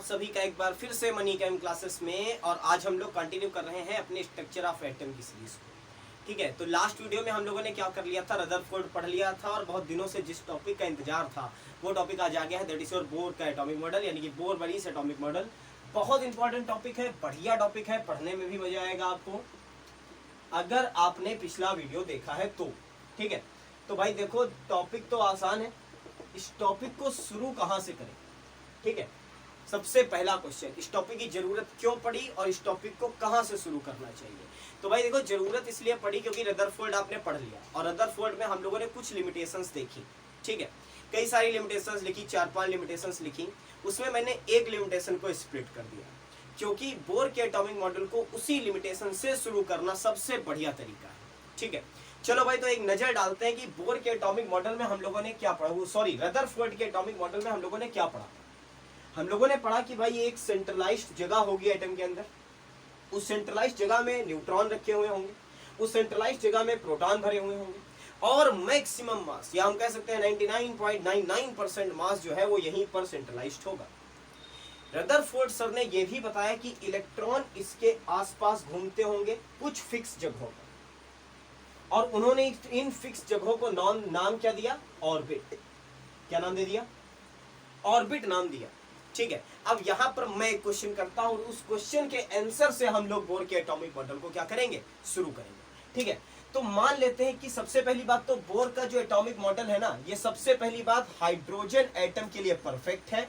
सभी का एक बार फिर से मनी कैम क्लासेस में। और आज हम लोग कंटिन्यू कर रहे हैं अपने स्ट्रक्चर ऑफ एटम की सीरीज को। ठीक है, तो लास्ट वीडियो में हम लोगों ने क्या कर लिया था, रदरफोर्ड पढ़ लिया था और बहुत दिनों से जिस टॉपिक का इंतजार था वो टॉपिक आज आ गया है, दैट इज योर बोर का एटॉमिक मॉडल, यानी कि बोर वरीज एटॉमिक मॉडल। बहुत इंपॉर्टेंट टॉपिक है, बढ़िया टॉपिक है, पढ़ने में भी मजा आएगा आपको अगर आपने पिछला वीडियो देखा है तो। ठीक है, तो भाई देखो टॉपिक तो आसान है, इस टॉपिक को शुरू कहाँ से करें। ठीक है, सबसे पहला क्वेश्चन, इस टॉपिक की जरूरत क्यों पड़ी और इस टॉपिक को कहाँ से शुरू करना चाहिए। तो भाई देखो जरूरत इसलिए पड़ी क्योंकि रदरफोर्ड आपने पढ़ लिया और रदरफोर्ड में हम लोगों ने कुछ लिमिटेशंस देखी। ठीक है, कई सारी लिमिटेशंस लिखी, 4-5 लिमिटेशंस लिखी, उसमें मैंने एक लिमिटेशन को स्प्लिट कर दिया क्योंकि बोर के एटॉमिक मॉडल को उसी लिमिटेशन से शुरू करना सबसे बढ़िया तरीका है। ठीक है, चलो भाई तो एक नजर डालते हैं कि बोर के एटॉमिक मॉडल में हम लोगों ने क्या पढ़ा, सॉरी रदरफोर्ड के एटॉमिक मॉडल में हम लोगों ने क्या पढ़ा। हम लोगों ने पढ़ा कि भाई एक सेंट्रलाइज्ड जगह होगी एटम के अंदर, उस सेंट्रलाइज्ड जगह में न्यूट्रॉन रखे हुए होंगे, उस सेंट्रलाइज्ड जगह में प्रोटॉन भरे हुए होंगे और मैक्सिमम मास या हम कह सकते हैं 99.99% मास जो है वो यहीं पर सेंट्रलाइज्ड होगा। रदरफोर्ड सर ने यह भी बताया कि इलेक्ट्रॉन इसके आसपास घूमते होंगे कुछ फिक्स जगहों पर और उन्होंने इन फिक्स जगहों को नाम क्या दिया, ऑर्बिट। क्या नाम दे दिया, ऑर्बिट नाम दिया। ठीक है, अब यहां पर मैं एक क्वेश्चन करता हूं और उस क्वेश्चन के आंसर से हम लोग बोर के एटॉमिक मॉडल को क्या करेंगे, शुरू करेंगे। ठीक है, तो मान लेते हैं कि सबसे पहली बात तो बोर का जो एटॉमिक मॉडल है ना, ये सबसे पहली बात हाइड्रोजन एटम के लिए परफेक्ट है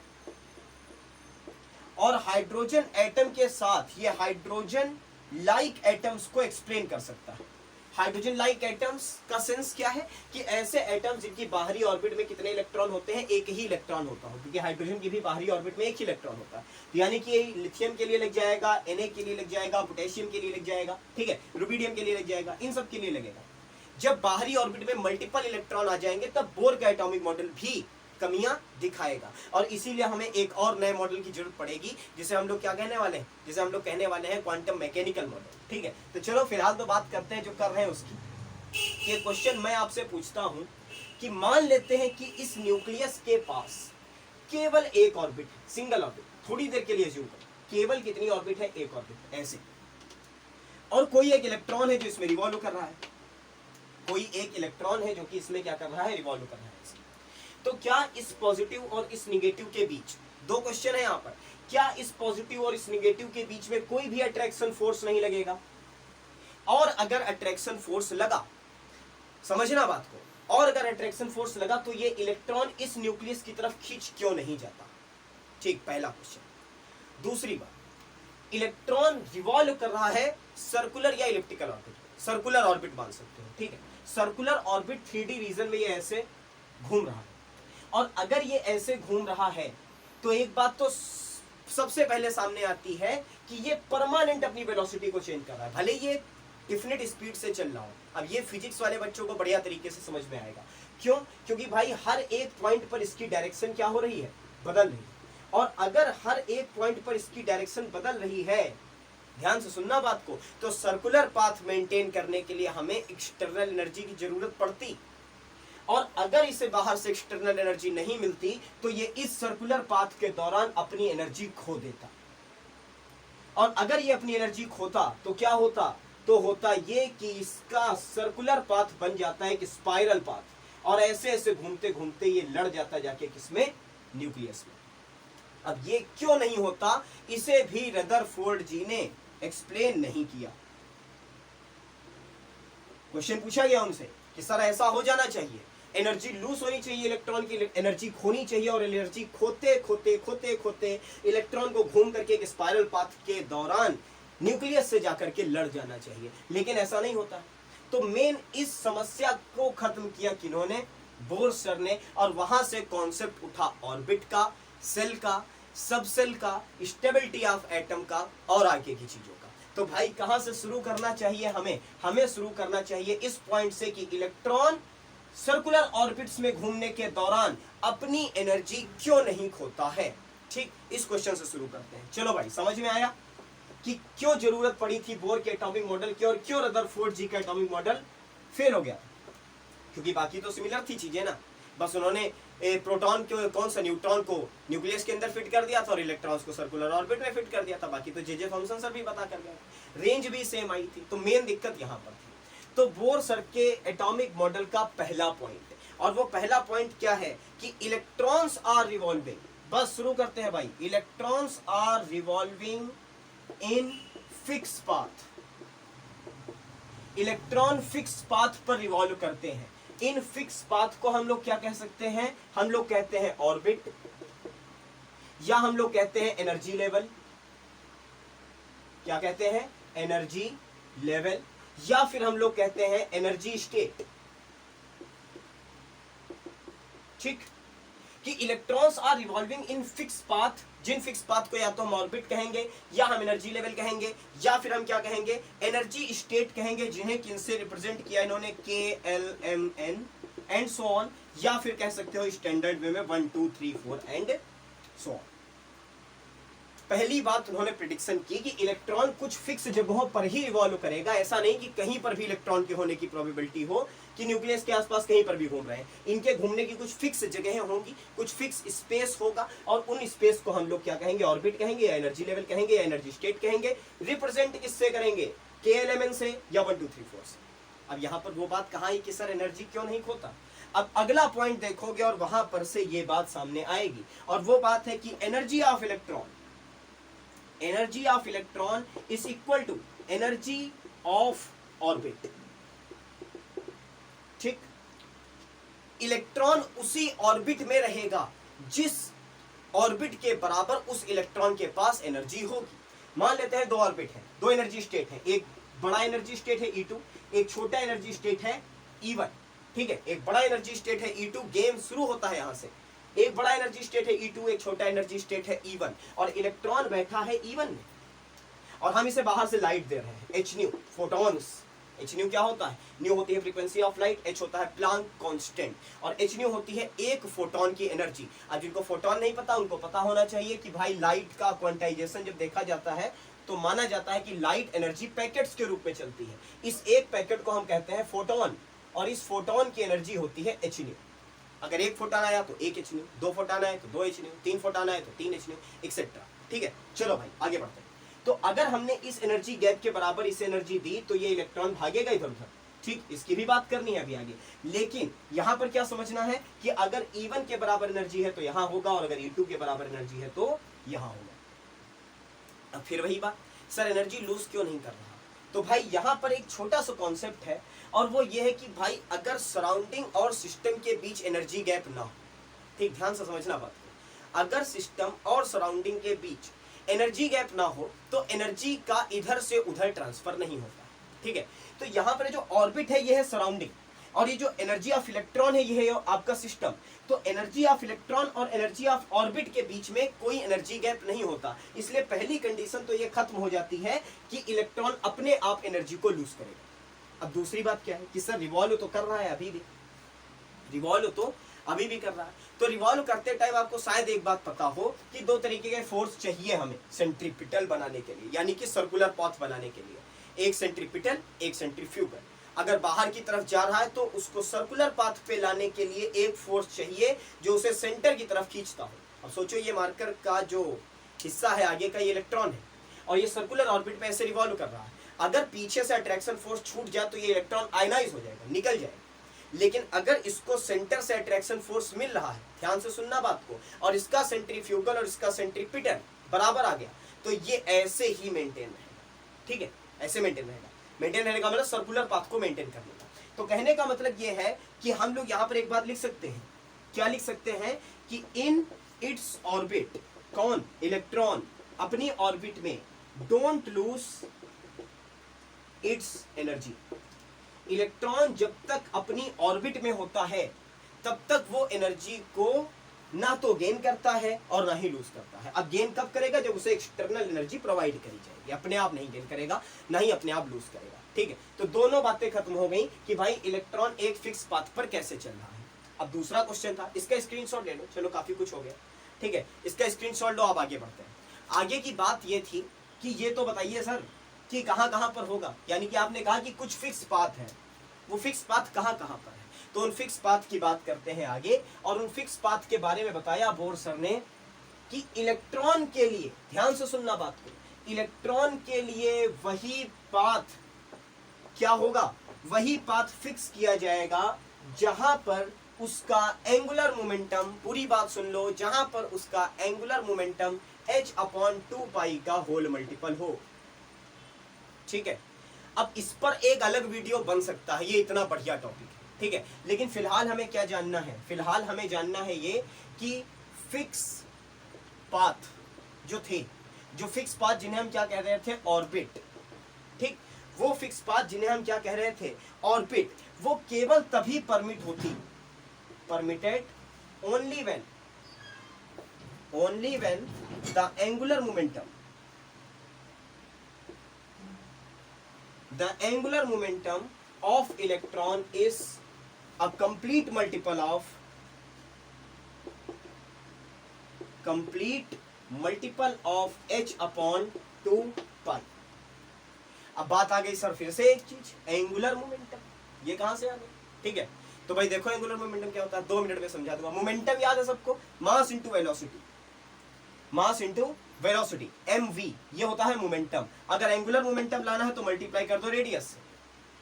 और हाइड्रोजन एटम के साथ ये हाइड्रोजन लाइक एटम्स को एक्सप्लेन कर सकता है। हाइड्रोजन लाइक एटम्स का सेंस क्या है कि ऐसे एटम्स जिनकी बाहरी ऑर्बिट में कितने इलेक्ट्रॉन होते हैं, एक ही इलेक्ट्रॉन होता हो, क्योंकि हाइड्रोजन की भी बाहरी ऑर्बिट में एक ही इलेक्ट्रॉन होता है। तो यानी कि लिथियम के लिए लग जाएगा, Na के लिए लग जाएगा, पोटेशियम के लिए लग जाएगा, ठीक है, रुबिडियम के लिए लग जाएगा, इन सब के लिए लगेगा। जब बाहरी ऑर्बिट में मल्टीपल इलेक्ट्रॉन आ जाएंगे तब बोर का एटॉमिक मॉडल भी कमियां दिखाएगा और इसीलिए हमें एक और नए मॉडल की जरूरत पड़ेगी जिसे हम लोग क्या कहने वाले हैं, जिसे हम लोग कहने वाले हैं क्वांटम मैकेनिकल मॉडल। ठीक है, तो चलो फिलहाल तो बात करते हैं जो कर रहे हैं उसकी। ये क्वेश्चन मैं आपसे पूछता हूं कि मान लेते हैं कि इस न्यूक्लियस के पास केवल एक ऑर्बिट है, सिंगल ऑर्बिट, थोड़ी देर के लिए अज्यूम करो, केवल कितनी ऑर्बिट है, एक ऑर्बिट ऐसे, और कोई एक इलेक्ट्रॉन है जो इसमें रिवॉल्व कर रहा है, कोई एक इलेक्ट्रॉन है जो कि इसमें क्या कर रहा है, रिवॉल्व कर रहा है। तो क्या इस पॉजिटिव और इस निगेटिव के बीच, दो क्वेश्चन है यहां पर, क्या इस पॉजिटिव और इस निगेटिव के बीच में कोई भी अट्रैक्शन फोर्स नहीं लगेगा? और अगर अट्रैक्शन फोर्स लगा, समझना बात को, और अगर अट्रैक्शन फोर्स लगा तो ये इलेक्ट्रॉन इस न्यूक्लियस की तरफ खींच क्यों नहीं जाता? ठीक, पहला क्वेश्चन। दूसरी बात, इलेक्ट्रॉन रिवॉल्व कर रहा है सर्कुलर या इलिप्टिकल ऑर्बिट, सर्कुलर ऑर्बिट मान सकते हो। ठीक है, सर्कुलर ऑर्बिट 3D रीजन में ये ऐसे घूम रहा है और अगर ये ऐसे घूम रहा है तो एक बात तो सबसे पहले सामने आती है कि ये परमानेंट अपनी वेलोसिटी को चेंज कर रहा है, भले ये डिफिनिट स्पीड से चल रहा हो। अब ये फिजिक्स वाले बच्चों को बढ़िया तरीके से समझ में आएगा। क्यों? क्योंकि भाई हर एक पॉइंट पर इसकी डायरेक्शन क्या हो रही है, बदल रही है, और अगर हर एक पॉइंट पर इसकी डायरेक्शन बदल रही है, ध्यान से सुनना बात को, तो सर्कुलर पाथ मेंटेन करने के लिए हमें एक्सटर्नल एनर्जी की जरूरत पड़ती और अगर इसे बाहर से एक्सटर्नल एनर्जी नहीं मिलती तो ये इस सर्कुलर पाथ के दौरान अपनी एनर्जी खो देता और अगर ये अपनी एनर्जी खोता तो क्या होता, तो होता ये कि इसका सर्कुलर पाथ बन जाता है एक स्पाइरल पाथ और ऐसे ऐसे घूमते घूमते ये लड़ जाता जाके किसमें, न्यूक्लियस में। अब ये क्यों नहीं होता, इसे भी रदरफोर्ड जी ने एक्सप्लेन नहीं किया। क्वेश्चन पूछा गया उनसे कि सर ऐसा हो जाना चाहिए, एनर्जी लूज होनी चाहिए, इलेक्ट्रॉन की एनर्जी खोनी चाहिए और एनर्जी खोते खोते खोते खोते इलेक्ट्रॉन को घूम करके एक स्पाइरल पाथ के दौरान न्यूक्लियस से जाकर के लड़ जाना चाहिए, लेकिन ऐसा नहीं होता। तो मेन इस समस्या को खत्म किया किन्होंने, बोर सर ने, और वहां से कॉन्सेप्ट उठा ऑर्बिट का, सेल का, सब सेल का, स्टेबिलिटी ऑफ एटम का और आगे की चीजों का। तो भाई कहां से शुरू करना चाहिए, हमें शुरू करना चाहिए इस पॉइंट से कि इलेक्ट्रॉन सर्कुलर ऑर्बिट्स में घूमने के दौरान अपनी एनर्जी क्यों नहीं खोता है। ठीक, इस क्वेश्चन से शुरू करते हैं। चलो भाई समझ में आया कि क्यों जरूरत पड़ी थी बोर के एटॉमिक मॉडल की और क्यों रदरफोर्ड जी का एटॉमिक मॉडल फेल हो गया, क्योंकि बाकी तो सिमिलर थी चीजें ना, बस उन्होंने प्रोटॉन को, कौन सा, न्यूट्रॉन को न्यूक्लियस के अंदर फिट कर दिया था और इलेक्ट्रॉन्स को सर्कुलर ऑर्बिट में फिट कर दिया था। बाकी तो जे थॉमसन सर भी पता कर गए, रेंज भी सेम आई थी। तो मेन दिक्कत यहाँ पर थी। तो बोर सर के एटॉमिक मॉडल का पहला पॉइंट, और वो पहला पॉइंट क्या है कि इलेक्ट्रॉन्स आर रिवॉल्विंग, बस शुरू करते हैं भाई, electrons are revolving in fix path, electron fix path पर रिवॉल्व करते हैं। इन फिक्स पाथ को हम लोग क्या कह सकते हैं, हम लोग कहते हैं ऑर्बिट, या हम लोग कहते हैं एनर्जी लेवल, क्या कहते हैं, एनर्जी लेवल, या फिर हम लोग कहते हैं एनर्जी स्टेट। ठीक, कि electrons are revolving in fix path, जिन फिक्स पाथ को या तो हम ऑर्बिट कहेंगे, या हम एनर्जी लेवल कहेंगे, या फिर हम क्या कहेंगे, एनर्जी स्टेट कहेंगे, जिन्हें किनसे रिप्रेजेंट किया इन्होंने, K L M N and so on, या फिर कह सकते हो स्टैंडर्ड वे में 1 2 3 4 एंड सो ऑन। पहली बात उन्होंने प्रिडिक्शन की कि इलेक्ट्रॉन कुछ फिक्स जगहों पर ही रिवॉल्व करेगा, ऐसा नहीं कि कहीं पर भी इलेक्ट्रॉन के होने की प्रोबेबिलिटी हो कि न्यूक्लियस के आसपास कहीं पर भी घूम रहे हैं। इनके घूमने की कुछ फिक्स जगहें होंगी, कुछ फिक्स स्पेस होगा, और उन स्पेस को हम लोग क्या कहेंगे, ऑर्बिट कहेंगे, या एनर्जी लेवल कहेंगे, या एनर्जी स्टेट कहेंगे। रिप्रेजेंट किससे करेंगे, KLMN से या 1 2 3 4 से। अब यहाँ पर वो बात कहाँ आई कि सर एनर्जी क्यों नहीं खोता। अब अगला पॉइंट देखोगे और वहां पर से ये बात सामने आएगी, और वो बात है कि energy of electron, energy of electron is equal to energy of orbit. ठीक, इलेक्ट्रॉन उसी ऑर्बिट में रहेगा जिस ऑर्बिट के बराबर उस इलेक्ट्रॉन के पास एनर्जी होगी। मान लेते हैं दो ऑर्बिट है, दो एनर्जी स्टेट है, एक बड़ा एनर्जी स्टेट है E2, एक छोटा एनर्जी स्टेट है E1। ठीक है, एक बड़ा एनर्जी स्टेट है E2, गेम शुरू होता है यहां से, एक बड़ा एनर्जी स्टेट है E2, एक छोटा एनर्जी स्टेट है E1, और इलेक्ट्रॉन बैठा है E1 में, और हम इसे बाहर से लाइट दे रहे हैं, h new, photons. h new क्या होता है, न्यू होती है फ्रीक्वेंसी ऑफ लाइट, h होता है प्लांक कांस्टेंट, और h न्यू होती है एक फोटोन की एनर्जी। अब जिनको फोटोन नहीं पता उनको पता होना चाहिए कि भाई लाइट का क्वांटाइजेशन जब देखा जाता है तो माना जाता है कि लाइट एनर्जी पैकेट्स के रूप में चलती है। इस एक पैकेट को हम कहते हैं फोटोन, और इस फोटोन की एनर्जी होती है h न्यू। अगर एक फोटोन आया तो एक h न्यू, दो फोटोन आए तो दो h न्यू, तीन फोटोन आए तो तीन h न्यू, एक्सेट्रा। ठीक है, चलो भाई आगे बढ़ते हैं। तो अगर हमने इस एनर्जी गैप के बराबर इस एनर्जी दी तो ये इलेक्ट्रॉन भागेगा इधर उधर। ठीक, इसकी भी बात करनी है अभी आगे, लेकिन यहां पर क्या समझना है कि अगर E1 के बराबर एनर्जी है तो यहां होगा, और अगर E2 के बराबर एनर्जी है तो यहां होगा। अब फिर वही बात, सर एनर्जी लूज क्यों नहीं कर रहा। तो भाई यहां पर एक छोटा सा कॉन्सेप्ट है, और वो ये है कि भाई अगर सराउंडिंग और सिस्टम के बीच एनर्जी गैप ना हो, ठीक ध्यान से समझना बात को, अगर सिस्टम और सराउंडिंग के बीच एनर्जी गैप ना हो तो एनर्जी का इधर से उधर ट्रांसफर नहीं होता। ठीक है, तो यहां पर जो ऑर्बिट है ये है सराउंडिंग, और ये जो एनर्जी ऑफ इलेक्ट्रॉन है ये है आपका सिस्टम। तो एनर्जी ऑफ इलेक्ट्रॉन और एनर्जी ऑफ ऑर्बिट के बीच में कोई एनर्जी गैप नहीं होता, इसलिए पहली कंडीशन तो ये खत्म हो जाती है कि इलेक्ट्रॉन अपने आप एनर्जी को लूज करेगा। अब दूसरी बात क्या है कि सर रिवॉल्व तो कर रहा है, अभी भी रिवॉल्व तो अभी भी कर रहा है। तो रिवॉल्व करते टाइम आपको शायद एक बात पता हो कि दो तरीके के फोर्स चाहिए हमें सेंट्रीपिटल बनाने के लिए, यानी कि सर्कुलर पाथ बनाने के लिए, एक सेंट्रीपिटल एक सेंट्रीफ्यूगल। अगर बाहर की तरफ जा रहा है तो उसको सर्कुलर पाथ पे लाने के लिए एक फोर्स चाहिए जो उसे सेंटर की तरफ खींचता हो। अब सोचो ये मार्कर का जो हिस्सा है आगे का, ये इलेक्ट्रॉन है और ये सर्कुलर ऑर्बिट में ऐसे रिवॉल्व कर रहा है। अगर पीछे से अट्रैक्शन फोर्स छूट जाए तो ये इलेक्ट्रॉन आयनाइज हो जाएगा, निकल जाएगा। लेकिन अगर इसको सेंटर से अट्रैक्शन फोर्स मिल रहा है, ध्यान से सुनना बात को, और इसका सेंट्रीफ्यूगल और इसका सेंट्रीपिटल बराबर आ गया, तो ये ऐसे ही मेंटेन रहेगा। ठीक है, ऐसे मेंटेन रहेगा। मेंटेन रहने का मतलब सर्कुलर पाथ को मेंटेन करने का। तो कहने का मतलब ये है कि हम लोग यहाँ पर एक बात लिख सकते हैं, क्या लिख सकते हैं कि इन इट्स ऑर्बिट, कौन, इलेक्ट्रॉन अपनी ऑर्बिट में don't lose its energy. Electron जब तक अपनी ऑर्बिट में होता है तब तक वो एनर्जी को ना तो गेन करता है और ना ही लूज करता है। अब गेन कब करेगा, जब उसे एक्सटर्नल एनर्जी प्रोवाइड करी जाएगी, अपने आप नहीं गेन करेगा, ना ही अपने आप लूज करेगा। ठीक है, तो दोनों बातें खत्म हो गई कि भाई इलेक्ट्रॉन एक फिक्स पाथ पर कैसे चल रहा है। अब दूसरा क्वेश्चन था, इसका स्क्रीनशॉट ले लो, चलो काफी कुछ हो गया। ठीक है, इसका स्क्रीनशॉट लो, आप आगे बढ़ते हैं। आगे की बात ये थी कि ये तो बताइए सर कि कहां कहां पर होगा, यानी कि आपने कहा कि कुछ फिक्स पाथ है, वो फिक्स पाथ कहां कहां पर है। तो उन फिक्स पाथ की बात करते हैं आगे। और उन फिक्स पाथ के बारे में बताया बोर सर ने कि इलेक्ट्रॉन के लिए, ध्यान से सुनना बात को, इलेक्ट्रॉन के लिए वही पाथ क्या होगा, वही पाथ फिक्स किया जाएगा जहां पर उसका एंगुलर मोमेंटम, पूरी बात सुन लो, जहां पर उसका एंगुलर मोमेंटम h/2 का होल मल्टीपल हो। ठीक है, अब इस पर एक अलग वीडियो बन सकता है, ये इतना बढ़िया टॉपिक है। ठीक है, लेकिन फिलहाल हमें क्या जानना है, फिलहाल हमें जानना है ये कि फिक्स पाथ जो थे, जो फिक्स पाथ जिन्हें हम क्या कह रहे थे, ऑर्बिट। ठीक, वो फिक्स पाथ जिन्हें हम क्या कह रहे थे, ऑर्बिट, वो केवल तभी परमिट होती, permitted only when the angular momentum of electron is a complete multiple of h/2 pi। अब बात आ गई सर फिर से एक चीज, एंगुलर मोमेंटम, ये कहां से आ गई? ठीक है, तो भाई देखो एंगुलर मोमेंटम क्या होता है, 2 मिनट में समझा दूंगा। मोमेंटम याद है सबको, mass into velocity, mass into velocity, mv, ये होता है मोमेंटम। अगर एंगुलर मोमेंटम लाना है तो मल्टीप्लाई कर दो रेडियस से,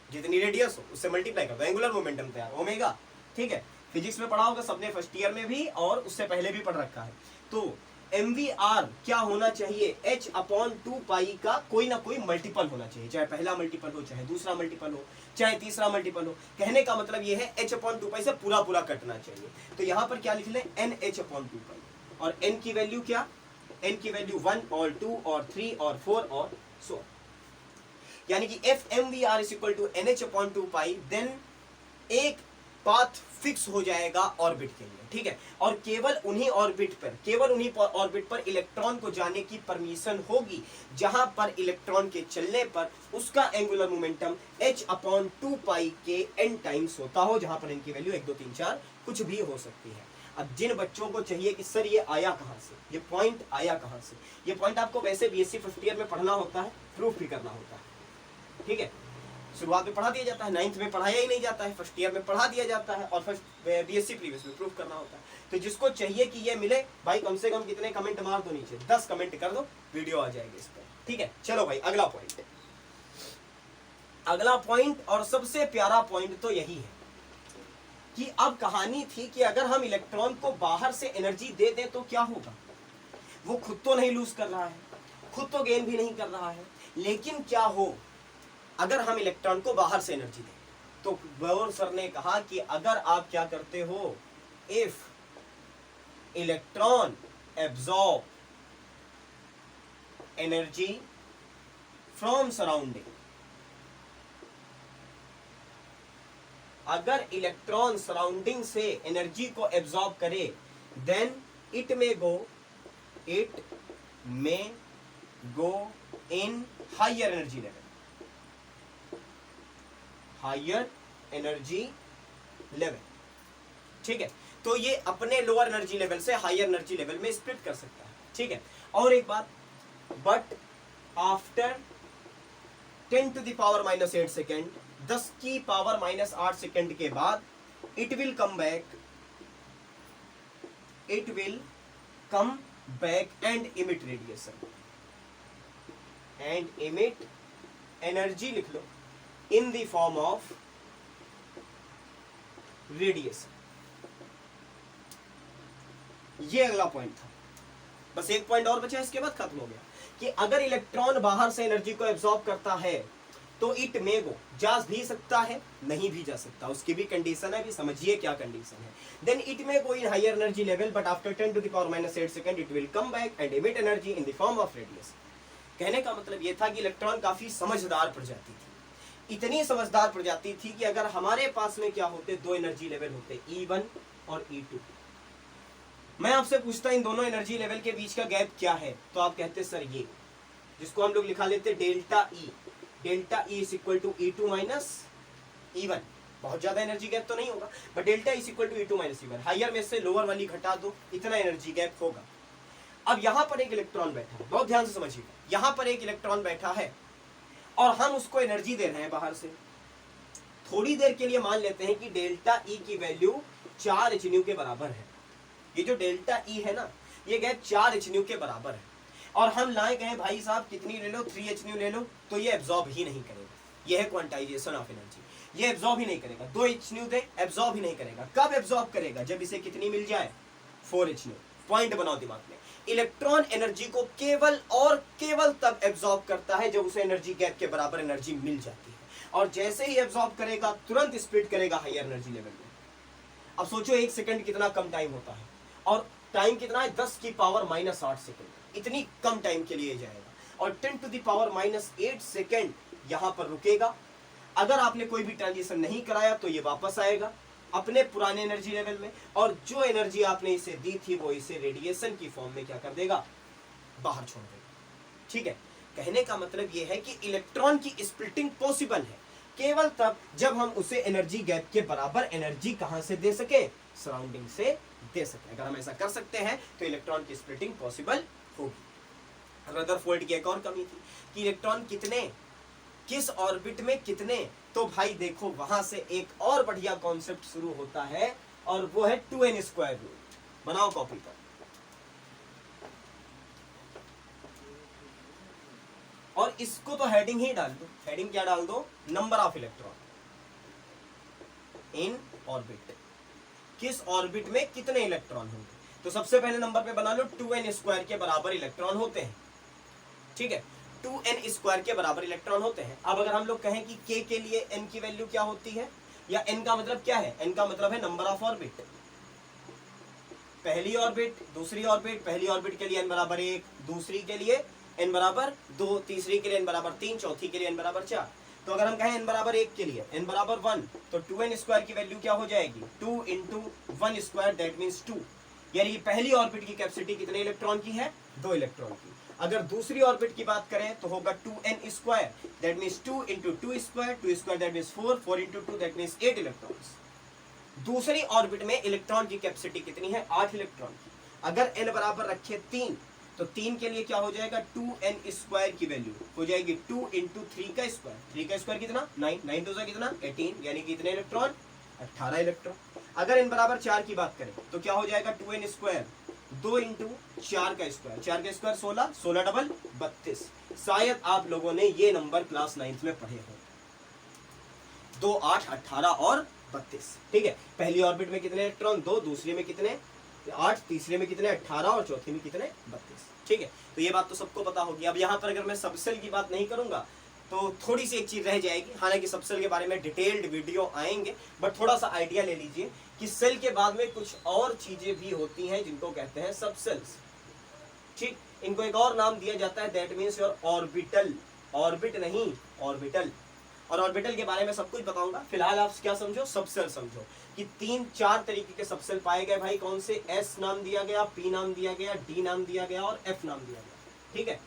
जितनी रेडियस हो उससे मल्टीप्लाई कर दो, एंगुलर मोमेंटम तैयार, ओमेगा। ठीक है, फिजिक्स में पढ़ा होगा सबने, फर्स्ट ईयर में भी और उससे पहले भी पढ़ रखा है। तो mvr क्या होना चाहिए, h/2 पाई का कोई ना कोई मल्टीपल होना चाहिए, चाहे पहला मल्टीपल हो, चाहे दूसरा मल्टीपल हो, चाहे तीसरा मल्टीपल हो। कहने का मतलब ये है h/2 पाई से पूरा पूरा कटना चाहिए। तो यहां पर क्या लिख लें, nh/2 पाई, और n की वैल्यू क्या, n की वैल्यू 1 और 2 और 3 और 4 और so, यानी कि FMVR is equal to NH/2 pi, then एक पाथ फिक्स हो जाएगा ऑर्बिट के लिए। ठीक है, और केवल उन्हीं ऑर्बिट पर इलेक्ट्रॉन को जाने की परमिशन होगी जहां पर इलेक्ट्रॉन के चलने पर उसका एंगुलर मोमेंटम h/2 पाई के n टाइम्स होता हो, जहां पर n की वैल्यू 1 2 3 4 कुछ भी हो सकती है। अब जिन बच्चों को चाहिए कि सर ये आया कहां से, ये पॉइंट आया कहां से, ये पॉइंट आपको वैसे बीएससी फर्स्ट ईयर में पढ़ना होता है, प्रूफ भी करना होता है। ठीक है, शुरुआत में पढ़ा दिया जाता है, 9th में पढ़ाया ही नहीं जाता है, फर्स्ट ईयर में पढ़ा दिया जाता है, और फर्स्ट बीएससी प्रीवियस में प्रूफ करना होता है। तो जिसको चाहिए कि ये मिले भाई, कम से कम कितने कमेंट मार दो नीचे, 10 कमेंट कर दो, वीडियो आ जाएगी इस पर। ठीक है, चलो भाई अगला पॉइंट, अगला पॉइंट और सबसे प्यारा पॉइंट तो यही है कि अब कहानी थी कि अगर हम इलेक्ट्रॉन को बाहर से एनर्जी दे दें तो क्या होगा। वो खुद तो नहीं लूज कर रहा है, खुद तो गेन भी नहीं कर रहा है, लेकिन क्या हो अगर हम इलेक्ट्रॉन को बाहर से एनर्जी दें। तो बोर सर ने कहा कि अगर आप क्या करते हो, if electron absorb energy from surrounding, अगर इलेक्ट्रॉन सराउंडिंग से एनर्जी को एब्जॉर्ब करे, then it may go in higher energy level, higher energy level. ठीक है, तो ये अपने लोअर एनर्जी लेवल से हायर एनर्जी लेवल में स्प्लिट कर सकता है। ठीक है, और एक बात, but after 10 to the power -8 second, 10 की पावर -8 सेकेंड के बाद it will come back and emit radiation, and emit energy, लिख लो, in the form of radiation. ये अगला पॉइंट था, बस एक पॉइंट और बचा, इसके बाद खत्म हो गया कि अगर इलेक्ट्रॉन बाहर से एनर्जी को एब्जॉर्ब करता है तो इट में गो, जा भी सकता है, नहीं भी जा सकता, उसकी भी कंडीशन है, भी समझिए क्या कंडीशन है। Then it may go in higher energy level, but after 10 to the power -8 second it will come back and emit energy in the form of radiation. कहने का मतलब यह था कि इलेक्ट्रॉन काफी समझदार प्रजाति थी, इतनी समझदार प्रजाति थी कि अगर हमारे पास में क्या होते, 2 एनर्जी लेवल होते, E1 और E2। मैं आपसे पूछता इन दोनों एनर्जी लेवल के बीच का गैप क्या है, तो आप कहते सर ये, जिसको हम लोग लिखा लेते delta E is equal to E2 minus E1। बहुत ज्यादा एनर्जी गैप तो नहीं होगा, but delta is equal to E2 minus E1, higher में से लोअर वाली घटा दो, इतना एनर्जी गैप होगा। अब यहां पर एक इलेक्ट्रॉन बैठा है, बहुत ध्यान से समझिएगा, यहां पर एक इलेक्ट्रॉन बैठा है और हम उसको एनर्जी दे रहे हैं बाहर से, थोड़ी देर के लिए मान लेते हैं कि डेल्टा ई की वैल्यू 4 एच न्यू के बराबर है। ये जो डेल्टा ई है ना, ये गए 4 एच न्यू के बराबर है, और हम लाए गए भाई साहब कितनी ले लो, 3 एच न्यू ले लो, तो ये एब्जॉर्ब ही नहीं करेगा। ये है क्वांटाइजेशन ऑफ एनर्जी, ये एब्जॉर्ब ही नहीं करेगा। 2 एच न्यू दे, एब्जॉर्ब ही नहीं करेगा। कब एब्जॉर्ब करेगा? जब इसे कितनी मिल जाए, 4 एच न्यू। पॉइंट बनाओ दिमाग में, इलेक्ट्रॉन एनर्जी को केवल और केवल तब एब्जॉर्ब करता है जब उसे एनर्जी गैप के बराबर एनर्जी मिल जाती है, और जैसे ही एब्जॉर्ब करेगा तुरंत स्प्लिट करेगा हायर एनर्जी लेवल में। अब सोचो 1 सेकंड कितना कम टाइम होता है, और टाइम कितना है, 10 की पावर -8 सेकंड। इतनी कम टाइम के लिए जाएगा, और 10 टू द पावर -8 सेकंड यहां पर रुकेगा। अगर आपने कोई भी ट्रांजिशन नहीं कराया तो ये वापस आएगा अपने पुराने एनर्जी लेवल में, और जो एनर्जी आपने इसे दी थी वो इसे रेडिएशन की फॉर्म में क्या कर देगा, बाहर छोड़ देगा। ठीक है, कहने का मतलब ये है कि इलेक्ट्रॉन की स्प्लिटिंग पॉसिबल है केवल तब जब हम उसे एनर्जी गैप के बराबर एनर्जी कहां से दे सके, सराउंडिंग से दे सके। अगर हम ऐसा कर सकते हैं तो इलेक्ट्रॉन की स्प्लिटिंग पॉसिबल होगी। रदरफोर्ड की एक और कमी थी कि इलेक्ट्रॉन कितने, किस ऑर्बिट में कितने, तो भाई देखो वहां से एक और बढ़िया कॉन्सेप्ट शुरू होता है, और वो है 2n स्क्वायर रूट। बनाओ कॉपी पर, और इसको तो हेडिंग ही डाल दो। हेडिंग क्या डाल दो, number of electron in orbit. किस ऑर्बिट में कितने इलेक्ट्रॉन होंगे, तो सबसे पहले नंबर पे बना लो 2n स्क्वायर के बराबर इलेक्ट्रॉन होते हैं। ठीक है, 2n स्क्वायर के बराबर इलेक्ट्रॉन होते हैं। अब अगर हम लोग कहें कि k के लिए n की वैल्यू क्या होती है, या n का मतलब क्या है, n का मतलब है नंबर ऑफ ऑर्बिट। पहली ऑर्बिट, दूसरी ऑर्बिट, पहली ऑर्बिट के लिए n बराबर 1, दूसरी के लिए n बराबर 2, तीसरी के लिए n बराबर 3, चौथी के लिए n बराबर 4। तो अगर हम कहें n बराबर 1 के लिए n बराबर 1, तो 2n स्क्वायर की वैल्यू क्या हो जाएगी, 2 इंटू 1 स्क्वायर, दैट मीन्स 2। यानी पहली ऑर्बिट की कैपेसिटी कितने इलेक्ट्रॉन की है, 2 इलेक्ट्रॉन की। अगर दूसरी ऑर्बिट की बात करें तो होगा 2n square, that means 2 into 2 square, 2 square that means 4, 4 into 2 that means 8 electrons. दूसरी ऑर्बिट में इलेक्ट्रॉन की कैपेसिटी कितनी है, 8 इलेक्ट्रॉन की। अगर n बराबर रखे 3, तो 3 के लिए क्या हो जाएगा, 2n स्क्वायर की वैल्यू हो जाएगी 2 इंटू 3 का स्क्वायर। 3 का स्क्वायर कितना, 9, 9 2 कितना 18, यानी कि कितने इलेक्ट्रॉन, 18 इलेक्ट्रॉन। अगर n बराबर 4 की बात करें तो क्या हो जाएगा, 2n स्क्वायर, 2 इंटू 4 का स्क्वायर, 4 का स्क्वायर 16, 16 डबल 32। शायद आप लोगों ने ये नंबर क्लास 9th में पढ़े हो, 2 8 18 और 32। ठीक है, पहली ऑर्बिट में कितने इलेक्ट्रॉन, 2, दूसरी में कितने 8, तीसरे में कितने 18, और चौथी में कितने 32। ठीक है, तो ये बात तो सबको पता होगी। अब यहाँ पर अगर मैं सबसेल की बात नहीं करूंगा तो थोड़ी सी एक चीज रह जाएगी। हालांकि सबसेल के बारे में डिटेल्ड वीडियो आएंगे, बट थोड़ा सा आइडिया ले लीजिए कि सेल के बाद में कुछ और चीजें भी होती हैं जिनको कहते हैं सबसेल्स। ठीक, इनको एक और नाम दिया जाता है, that means your orbital. Orbit नहीं, ऑर्बिटल। और ऑर्बिटल के बारे में सब कुछ बताऊंगा। फिलहाल आप क्या समझो, सबसेल समझो कि 3-4 तरीके के सबसेल पाए गए भाई। कौन से, एस नाम दिया गया, पी नाम दिया गया, डी नाम दिया गया और एफ नाम दिया गया। ठीक है,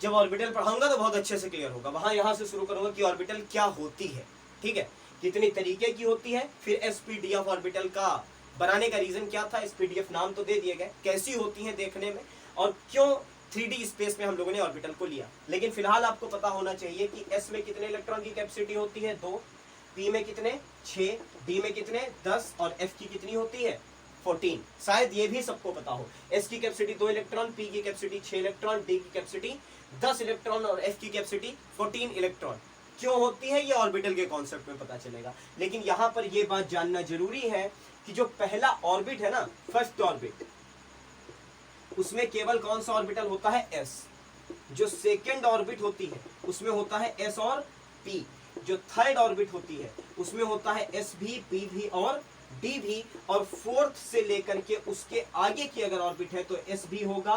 जब ऑर्बिटल पढ़ाऊंगा तो बहुत अच्छे से क्लियर होगा। वहां यहां से शुरू करूंगा कि ऑर्बिटल क्या होती है, ठीक है, कितनी तरीके की होती है, फिर एसपीडीएफ ऑर्बिटल का बनाने का रीजन क्या था, एसपीडीएफ नाम तो दे दिए गए, कैसी होती है देखने में, और क्यों 3D स्पेस में हम लोगों ने ऑर्बिटल को लिया। लेकिन फिलहाल आपको पता होना चाहिए कि एस में कितने इलेक्ट्रॉन की कैपेसिटी होती है, 2, पी में कितने 6, डी में कितने 10, और एफ की कितनी होती है 14। शायद ये भी सबको पता हो, एस की कैपेसिटी 2 इलेक्ट्रॉन, पी की कैपेसिटी 6 इलेक्ट्रॉन, डी की कैपेसिटी 10 इलेक्ट्रॉन और एफ की कैपेसिटी 14 इलेक्ट्रॉन। क्यों होती है ये ऑर्बिटल के कॉन्सेप्ट में पता चलेगा। लेकिन यहाँ पर ये बात जानना जरूरी है कि जो पहला ऑर्बिट है ना, फर्स्ट ऑर्बिट, उसमें केवल कौन सा ऑर्बिटल होता है, एस। जो सेकेंड ऑर्बिट होती है उसमें होता है एस और पी। जो थर्ड ऑर्बिट होती है उसमें होता है एस भी, पी भी और डी भी। और फोर्थ से लेकर के उसके आगे की अगर ऑर्बिट है तो एस भी होगा,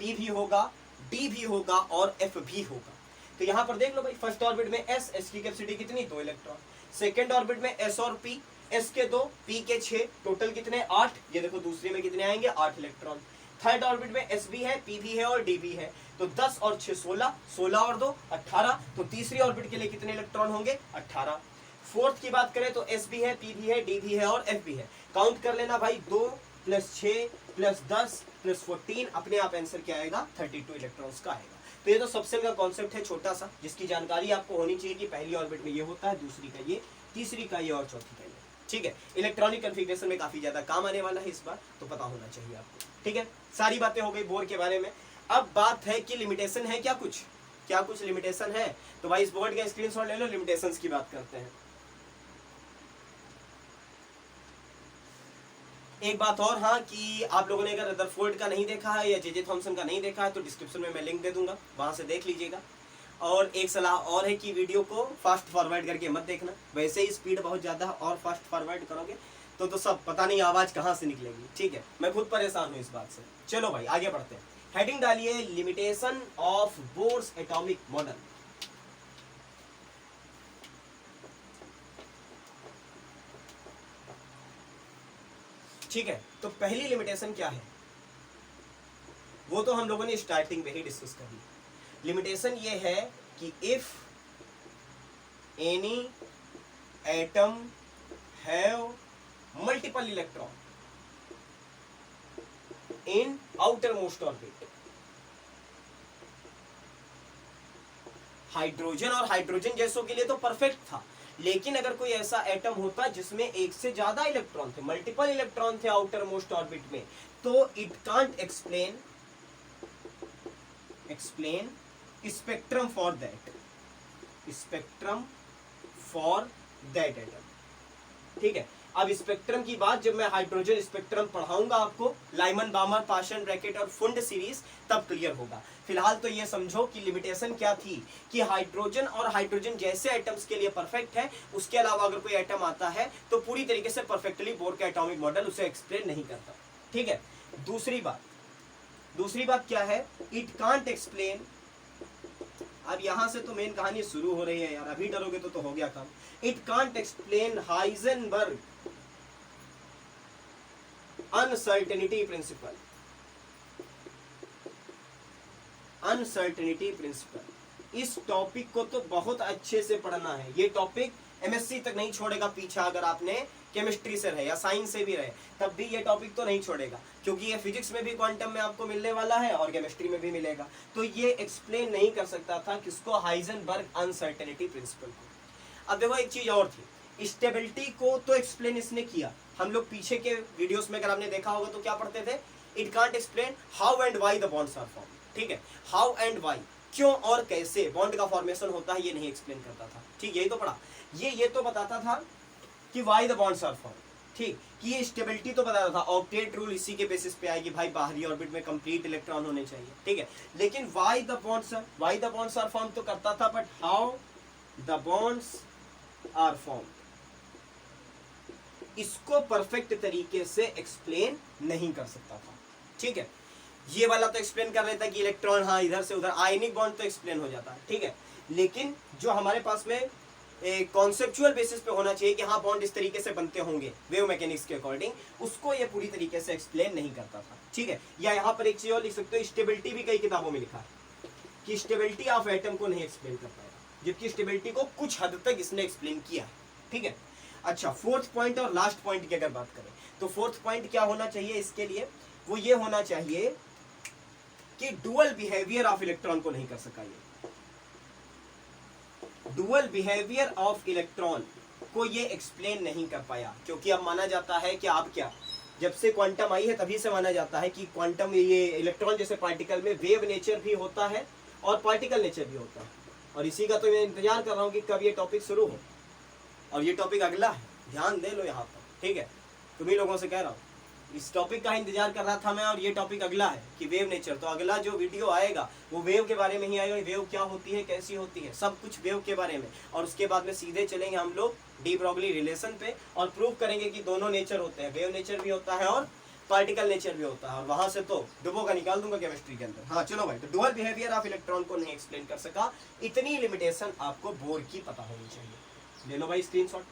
पी भी होगा, डी भी होगा और एफ भी होगा। तो यहां पर देख लो भाई, फर्स्ट ऑर्बिट में एस, एस की कैपेसिटी कितनी 2 इलेक्ट्रॉन। सेकेंड ऑर्बिट में एस और पी, एस के 2, पी के 6, टोटल कितने 8। ये देखो दूसरे में कितने आएंगे 8 इलेक्ट्रॉन। थर्ड ऑर्बिट में एस भी है, पी भी है और डी भी है, तो 10 और 6 16, 16 और 2 18। तो तीसरी ऑर्बिट के लिए कितने इलेक्ट्रॉन होंगे 18। फोर्थ की बात करें तो एस भी है, पी भी है, डी भी है और एफ भी है। काउंट कर लेना भाई, 2 + 6 + 10 + 14, अपने आप आंसर क्या आएगा 32 इलेक्ट्रॉन्स का आएगा। तो ये तो सबसेल का कॉन्सेप्ट है छोटा सा, जिसकी जानकारी आपको होनी चाहिए कि पहली ऑर्बिट में ये होता है, दूसरी का ये, तीसरी का ये और चौथी का ये। ठीक है, इलेक्ट्रॉनिक कॉन्फ़िगरेशन में काफी ज्यादा काम आने वाला है इस बार, तो पता होना चाहिए आपको। ठीक है, सारी बातें हो गई बोर के बारे में। अब बात है कि लिमिटेशन है क्या कुछ लिमिटेशन है। तो भाई इस बोर्ड का स्क्रीनशॉट ले लो, लिमिटेशंस की बात करते हैं। एक बात और, हाँ, कि आप लोगों ने अगर रदरफोर्ड का नहीं देखा है या जे थॉमसन का नहीं देखा है तो डिस्क्रिप्शन में मैं लिंक दे दूंगा, वहां से देख लीजिएगा। और एक सलाह और है कि वीडियो को फास्ट फॉरवर्ड करके मत देखना, वैसे ही स्पीड बहुत ज़्यादा है और फास्ट फॉरवर्ड करोगे तो सब पता नहीं आवाज़ कहाँ से निकलेगी। ठीक है, मैं खुद परेशान हूँ इस बात से। चलो भाई आगे बढ़ते हैं। हेडिंग डालिए, limitation of Bohr's atomic model. ठीक है, तो पहली लिमिटेशन क्या है वो तो हम लोगों ने स्टार्टिंग में ही डिस्कस कर ली। लिमिटेशन ये है कि if any atom have multiple electron in outer most orbit, hydrogen और हाइड्रोजन गैसों के लिए तो परफेक्ट था, लेकिन अगर कोई ऐसा एटम होता जिसमें एक से ज्यादा इलेक्ट्रॉन थे, मल्टीपल इलेक्ट्रॉन थे आउटर मोस्ट ऑर्बिट में, तो it can't explain spectrum for that atom. ठीक है, अब स्पेक्ट्रम की बात जब मैं हाइड्रोजन स्पेक्ट्रम पढ़ाऊंगा आपको, लाइमन बामर पाशन ब्रैकेट और फुंड सीरीज, तब क्लियर होगा। फिलहाल तो ये समझो कि लिमिटेशन क्या थी कि हाइड्रोजन और हाइड्रोजन जैसे एटम्स के लिए परफेक्ट है, उसके अलावा अगर कोई एटम आता है तो पूरी तरीके से परफेक्टली बोर का एटॉमिक मॉडल उसे एक्सप्लेन नहीं करता। ठीक है, दूसरी बात क्या है, इट कांट एक्सप्लेन। अब यहां से तो मेन कहानी शुरू हो रही है यार, अभी डरोगे तो हो गया काम। It can't explain Heisenberg uncertainty principle. इस टॉपिक को तो बहुत अच्छे से पढ़ना है। ये टॉपिक एमएससी तक नहीं छोड़ेगा पीछा, अगर आपने केमिस्ट्री से रहे या साइंस से भी रहे तब भी ये टॉपिक तो नहीं छोड़ेगा, क्योंकि ये फिजिक्स में भी क्वांटम में आपको मिलने वाला है और केमिस्ट्री में भी मिलेगा। तो ये एक्सप्लेन नहीं कर सकता था किसको, हाइजेनबर्ग अनसर्टेनिटी प्रिंसिपल को। अब देखो एक चीज और थी, स्टेबिलिटी को तो एक्सप्लेन इसने किया। हम लोग पीछे के वीडियोस में अगर आपने देखा होगा तो क्या पढ़ते थे, it can't explain how and why the bonds are form. ठीक है, हाउ एंड वाई, क्यों और कैसे बॉन्ड का फॉर्मेशन होता है, ये नहीं एक्सप्लेन करता था। ठीक, यही तो पढ़ा। ये तो बताता था कि why the bonds are form. ठीक, कि ये स्टेबिलिटी तो बताता था, ऑक्टेट रूल इसी के बेसिस पे आएगी भाई, बाहरी ऑर्बिट में कंप्लीट इलेक्ट्रॉन होने चाहिए। ठीक है, लेकिन why the bonds are form तो करता था, but how the bonds are form, इसको परफेक्ट तरीके से एक्सप्लेन नहीं कर सकता था। ठीक है, ये वाला तो एक्सप्लेन कर लेता कि इलेक्ट्रॉन हाँ इधर से उधर, आयनिक बॉन्ड तो एक्सप्लेन हो जाता है। ठीक है, लेकिन जो हमारे पास में कॉन्सेप्चुअल बेसिस पे होना चाहिए कि हाँ बॉन्ड इस तरीके से बनते होंगे वेव मैकेनिक्स के अकॉर्डिंग, उसको ये पूरी तरीके से एक्सप्लेन नहीं करता था। ठीक है, या यहाँ पर एक चीज और लिख सकते हो, स्टेबिलिटी भी कई किताबों में लिखा है कि स्टेबिलिटी ऑफ एटम को नहीं एक्सप्लेन कर पाएगा, जबकि स्टेबिलिटी को कुछ हद तक इसने एक्सप्लेन किया है। ठीक है, अच्छा, फोर्थ पॉइंट और लास्ट पॉइंट की अगर बात करें तो फोर्थ पॉइंट क्या होना चाहिए इसके लिए, वो ये होना चाहिए कि डुअल बिहेवियर ऑफ इलेक्ट्रॉन को नहीं कर सका। ये डुअल बिहेवियर ऑफ इलेक्ट्रॉन को ये एक्सप्लेन नहीं कर पाया, क्योंकि अब माना जाता है कि आप क्या, जब से क्वांटम आई है तभी से माना जाता है कि क्वांटम, ये इलेक्ट्रॉन जैसे पार्टिकल में वेव नेचर भी होता है और पार्टिकल नेचर भी होता है। और इसी का तो मैं इंतजार कर रहा हूँ कि कब ये टॉपिक शुरू हो, और ये टॉपिक अगला है, ध्यान दे लो यहाँ पर। ठीक है, तुम्ही लोगों से कह रहा हूँ, इस टॉपिक का इंतजार कर रहा था मैं, और ये टॉपिक अगला है कि वेव नेचर। तो अगला जो वीडियो आएगा वो वेव के बारे में ही आएगा, वेव क्या होती है, कैसी होती है, सब कुछ वेव के बारे में। और उसके बाद में सीधे चलेंगे हम लोग डी ब्रॉगली रिलेशन पे और प्रूव करेंगे कि दोनों नेचर होते हैं, वेव नेचर भी होता है और पार्टिकल नेचर भी होता है, और वहां से तो डुबो का निकाल दूंगा केमिस्ट्री के अंदर। हाँ चलो भाई, तो डुअल बिहेवियर ऑफ इलेक्ट्रॉन को नहीं एक्सप्लेन कर सका, इतनी लिमिटेशन आपको बोर की पता होनी चाहिए। ले लो भाई स्क्रीनशॉट।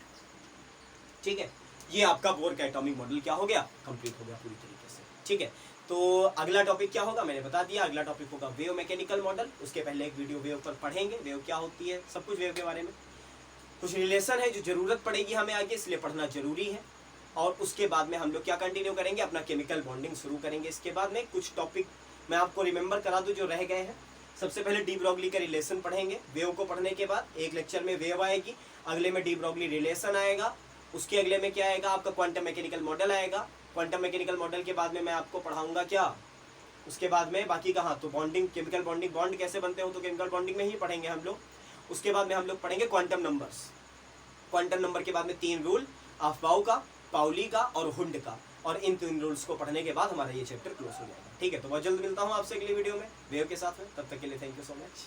ठीक है, ये आपका बोर का एटॉमिक मॉडल क्या हो गया, कंप्लीट हो गया पूरी तरीके से। ठीक है, तो अगला टॉपिक क्या होगा मैंने बता दिया, अगला टॉपिक होगा वेव मैकेनिकल मॉडल। उसके पहले एक वीडियो वेव पर पढ़ेंगे, वेव क्या होती है, सब कुछ वेव के बारे में। कुछ रिलेशन है जो जरूरत पड़ेगी हमें आगे, इसलिए पढ़ना जरूरी है। और उसके बाद में हम लोग क्या कंटिन्यू करेंगे, अपना केमिकल बॉन्डिंग शुरू करेंगे। इसके बाद में कुछ टॉपिक मैं आपको रिमेंबर करा दूं जो रह गए हैं। सबसे पहले डी ब्रॉगली का रिलेशन पढ़ेंगे, वेव को पढ़ने के बाद एक लेक्चर में वेव आएगी, अगले में डी ब्रॉगली रिलेशन आएगा, उसके अगले में क्या आएगा आपका क्वांटम मैकेनिकल मॉडल आएगा। क्वांटम मैकेनिकल मॉडल के बाद में मैं आपको पढ़ाऊंगा क्या, उसके बाद में बाकी कहाँ, तो बॉन्डिंग, केमिकल बॉन्डिंग, बॉन्ड कैसे बनते हो तो केमिकल बॉन्डिंग में ही पढ़ेंगे हम लोग। उसके बाद में हम लोग पढ़ेंगे क्वांटम नंबर्स। क्वांटम नंबर के बाद में 3 रूल, अफबाउ का, पाउली का और हुंड का, और इन 3 रूल्स को पढ़ने के बाद हमारा ये चैप्टर क्लोज हो जाएगा। ठीक है, तो बहुत जल्द मिलता हूँ आपसे अगली वीडियो में वेव के साथ में, तब तक के लिए थैंक यू सो मच।